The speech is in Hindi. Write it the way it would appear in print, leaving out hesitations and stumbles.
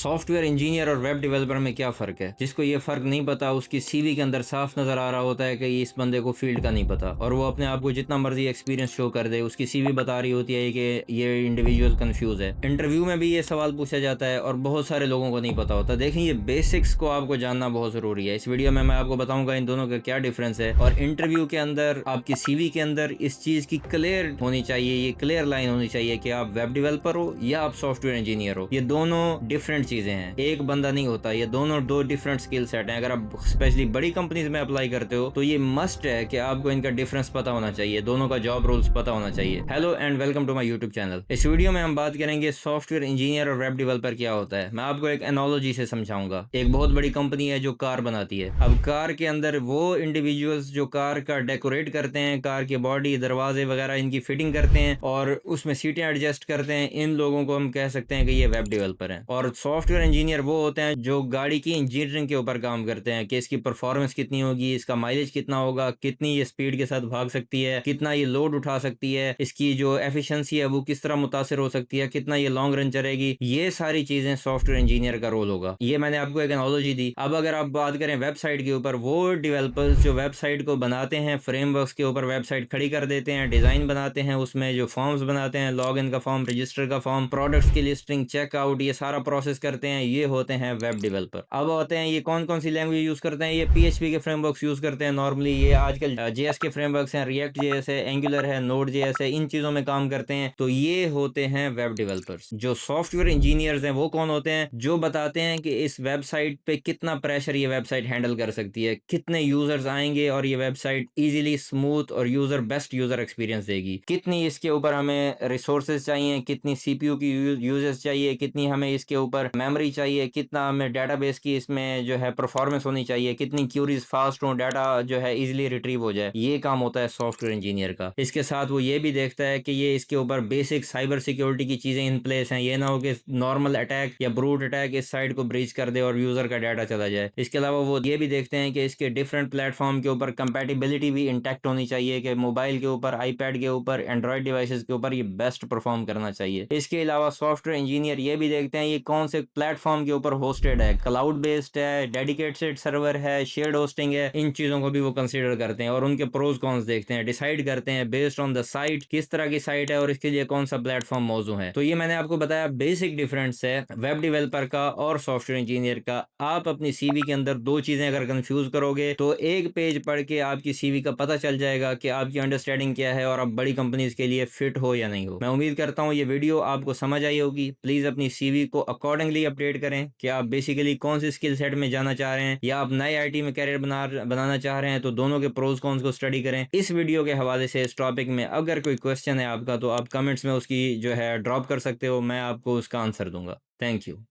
सॉफ्टवेयर इंजीनियर और वेब डेवलपर में क्या फ़र्क है? जिसको ये फ़र्क नहीं पता उसकी सीवी के अंदर साफ नज़र आ रहा होता है कि इस बंदे को फील्ड का नहीं पता और वो अपने आप को जितना मर्ज़ी एक्सपीरियंस शो कर दे, उसकी सीवी बता रही होती है कि ये इंडिविजुअल कन्फ्यूज़ है। इंटरव्यू में भी ये सवाल पूछा जाता है और बहुत सारे लोगों को नहीं पता होता। देखिए, ये बेसिक्स को आपको जानना बहुत ज़रूरी है। इस वीडियो में मैं आपको बताऊँगा इन दोनों का क्या डिफ़रेंस है और इंटरव्यू के अंदर आपकी सीवी के अंदर इस चीज़ की क्लियर होनी चाहिए, ये क्लियर लाइन होनी चाहिए कि आप वेब डेवलपर हो या आप सॉफ्टवेयर इंजीनियर हो। ये दोनों डिफरेंट चीज़ें हैं, एक बंदा नहीं होता, ये दोनों दो डिफरेंट स्किल सेट हैं। अगर आप स्पेशली बड़ी कंपनीज में अप्लाई करते हो तो ये मस्ट है कि आपको इनका डिफरेंस पता होना चाहिए, दोनों का जॉब रोल्स पता होना चाहिए। Hello and welcome to my YouTube channel. इस वीडियो में हम बात करेंगे सॉफ्टवेयर इंजीनियर और वेब डेवलपर क्या होता है। मैं आपको एक एनालॉजी से समझाऊंगा। एक बहुत बड़ी कंपनी है जो कार बनाती है। अब कार के अंदर वो इंडिविजुअल्स जो कार का डेकोरेट करते हैं, कार की बॉडी, दरवाजे वगैरह इनकी फिटिंग करते हैं और उसमें सीटें एडजस्ट करते हैं, इन लोगों को हम कह सकते हैं कि ये वेब डेवलपर हैं। और सॉफ्टवेयर इंजीनियर वो होते हैं जो गाड़ी की इंजीनियरिंग के ऊपर काम करते हैं कि इसकी परफॉर्मेंस कितनी होगी, इसका माइलेज कितना होगा, कितनी ये स्पीड के साथ भाग सकती है, कितना ये लोड उठा सकती है, इसकी जो एफिशिएंसी है वो किस तरह मुतासिर हो सकती है, कितना ये लॉन्ग रन चलेगी। ये सारी चीजें सॉफ्टवेयर इंजीनियर का रोल होगा। ये मैंने आपको एक एनालॉजी दी। अब अगर आप बात करें वेबसाइट के ऊपर, वो डेवलपर्स जो वेबसाइट को बनाते हैं, फ्रेमवर्क्स के ऊपर वेबसाइट खड़ी कर देते हैं, डिजाइन बनाते हैं, उसमें जो फॉर्म्स बनाते हैं, लॉग इन का फॉर्म, रजिस्टर का फॉर्म, प्रोडक्ट्स की लिस्टिंग, चेकआउट, ये सारा प्रोसेस करते हैं, ये होते हैं वेब डेवलपर। अब होते हैं ये कौन कौन सी लैंग्वेज यूज करते हैं, ये पीएचपी के फ्रेमवर्क्स यूज करते हैं नॉर्मली। ये आजकल जेएस के फ्रेमवर्क्स हैं, रिएक्ट जेएस है, एंगुलर है, नोड जेएस है, इन चीजों में काम करते हैं। तो ये होते हैं वेब डेवलपर्स। जो सॉफ्टवेयर इंजीनियर्स हैं वो कौन होते हैं? जो बताते हैं कि इस वेबसाइट पे कितना प्रेशर ये वेबसाइट हैंडल कर सकती है, कितने यूजर्स आएंगे और ये वेबसाइट इजीली स्मूथ और यूजर बेस्ट यूजर एक्सपीरियंस देगी, कितनी इसके ऊपर हमें रिसोर्सेज चाहिए, कितनी सीपीयू की यूजेस चाहिए, कितनी हमें इसके ऊपर मेमोरी चाहिए, कितना हमें डेटाबेस की इसमें जो है परफॉर्मेंस होनी चाहिए, कितनी क्यूरीज फास्ट हो, डाटा जो है इजीली रिट्रीव हो जाए। ये काम होता है सॉफ्टवेयर इंजीनियर का। इसके साथ वो ये भी देखता है कि ये इसके ऊपर बेसिक साइबर सिक्योरिटी की चीजें इन प्लेस हैं, ये ना हो कि नॉर्मल अटैक या ब्रूट अटैक इस साइट को ब्रीच कर दे और यूजर का डाटा चला जाए। इसके अलावा वो ये भी देखते हैं कि इसके डिफरेंट प्लेटफॉर्म के ऊपर कंपैटिबिलिटी भी इंटैक्ट होनी चाहिए, कि मोबाइल के ऊपर, आईपैड के ऊपर, एंड्रॉइड डिवाइसेस के ऊपर ये बेस्ट परफॉर्म करना चाहिए। इसके अलावा सॉफ्टवेयर इंजीनियर ये भी देखते हैं ये कौन से प्लेटफॉर्म के ऊपर होस्टेड है, क्लाउड बेस्ड है, डेडिकेटेड सर्वर है, शेयर्ड होस्टिंग है, इन चीजों को भी वो कंसीडर करते हैं और उनके प्रोज कॉन्स देखते हैं, डिसाइड करते हैं बेस्ड ऑन द साइट, किस तरह की साइट है और इसके लिए कौन सा प्लेटफॉर्म मौजूद है। तो ये मैंने आपको बताया बेसिक डिफरेंस है वेब डेवलपर का और सॉफ्टवेयर इंजीनियर का। आप अपनी सीवी के अंदर दो चीजें अगर कंफ्यूज करोगे तो एक पेज पढ़ के आपकी सीवी का पता चल जाएगा कि आपकी अंडरस्टैंडिंग क्या है और आप बड़ी कंपनीज के लिए फिट हो या नहीं हो। मैं उम्मीद करता हूँ ये वीडियो आपको समझ आई होगी। प्लीज अपनी सीवी को अकॉर्डिंगली अपडेट करें कि आप बेसिकली कौन सी स्किल सेट में जाना चाह रहे हैं या आप नए आईटी में कैरियर बनाना चाह रहे हैं, तो दोनों के प्रोज कॉन्स को स्टडी करें। इस वीडियो के हवाले से इस टॉपिक में अगर कोई क्वेश्चन है आपका तो आप कमेंट्स में उसकी जो है ड्रॉप कर सकते हो, मैं आपको उसका आंसर दूंगा। Thank you.